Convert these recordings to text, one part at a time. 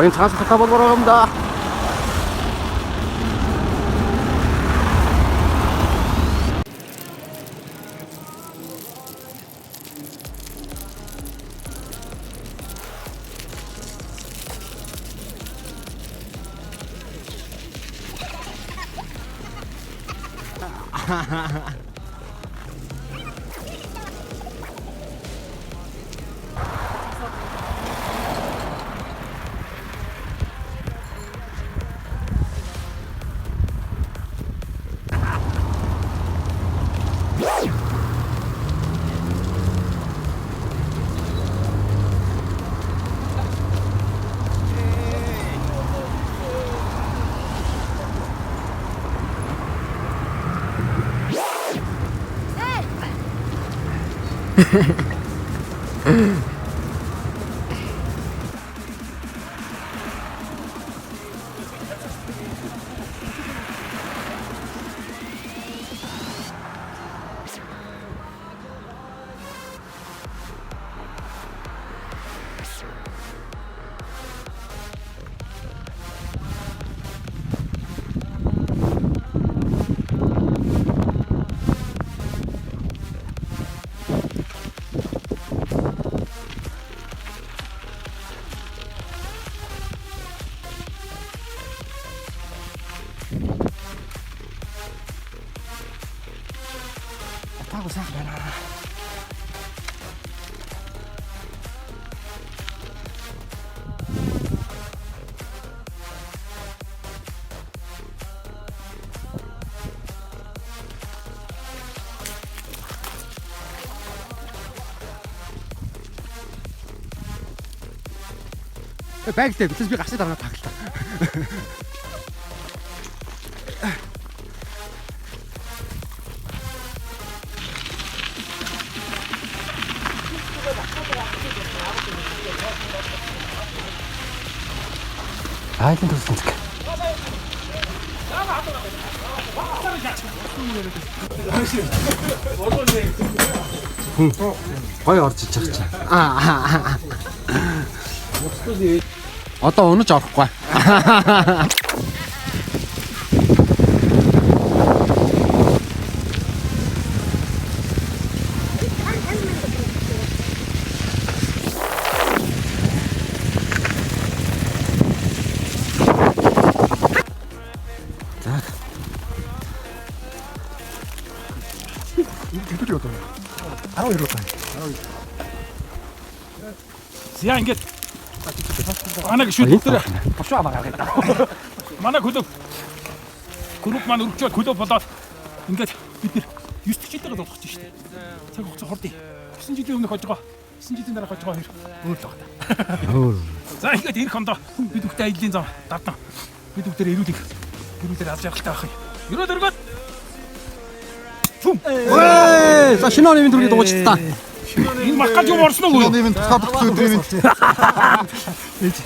저희는 장수 타보러 갑니다. 타고 생각해라. Байгтай битээс би гарсаа дараа таглаа. Айлын төсөн зүг. Гой орж иж байгаа чинь. Одоо унаж орохгүй. Зя ингээд манай гişүүд дээр бошоо аваагаад. Манай клуб маань өргөжөөд клуб болоод ингээд бид нэр 9 жилээр болгох чинь шүү дээ. Цаг хугацаа хордъё. 9 жилийн өмнөх хожгоо 9 жилийн дараа хожгоо хоёр өөр л байна. За ингээд ирэх хондоо бид бүхтэй аяллийн зам дардан бид бүгдээр ирүүлэр алж ярахтай байх юм. Ерөөл өргөөд. Эй, за шинэ оны дүргийг дуучдаа. Энэ маккаж юм орсон уу? Шинэ өдрийн өдрийн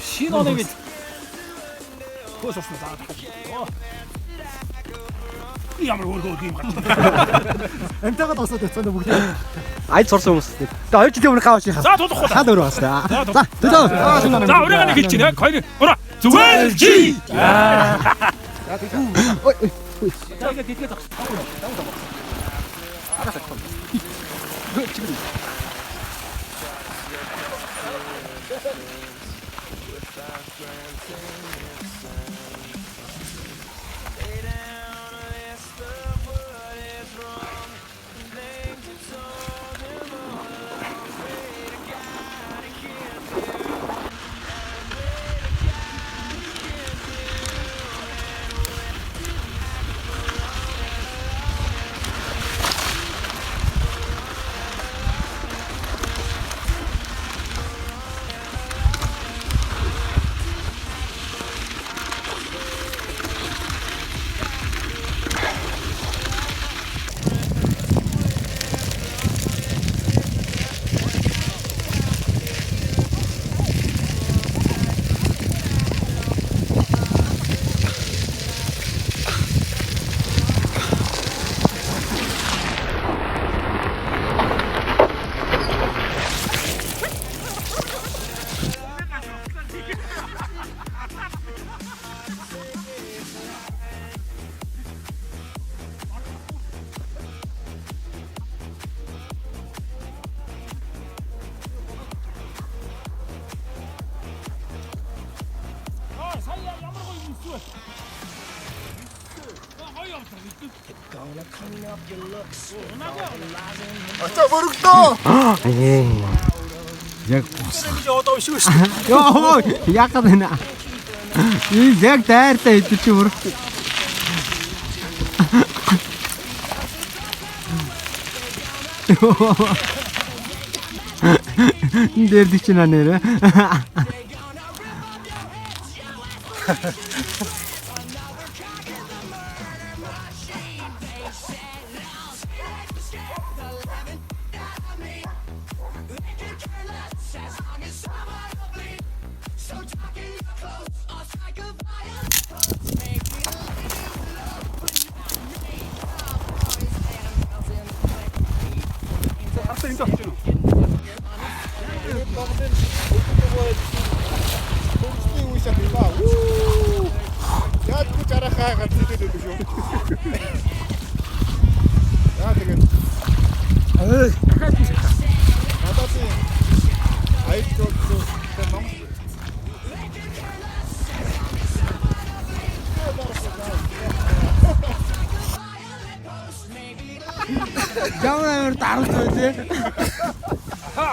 Шинэ оны мэд. Хөөс орсон заа. Ямар өөр юм гарч. амтайгаа тосоод байсан бүгд. Айд сурсан хүмүүс. Тэгээ 2 жилийн өмнө хааш яхаа. За тулахгүй. Хаад өөрөө басна. За За урайгаа нэг хэлчихэ. Хоёр. Ураа. Зүгээр чи. ой. За ингээд дийгээ тагс. 아짜 모르겠다. Яг 이제 одоо шүү. ёо яагаад вэ? Энэ яг дайртай идэж чи өөр. Энэ дээр ди чи нэрэ. Хартаа энэ тавьж байна. Төвчний үе шат ба. Яа ч арахаа гацдаг шүү. Яа тэгээд надад айдгоос ном. Жамаар даралт үү? Ха.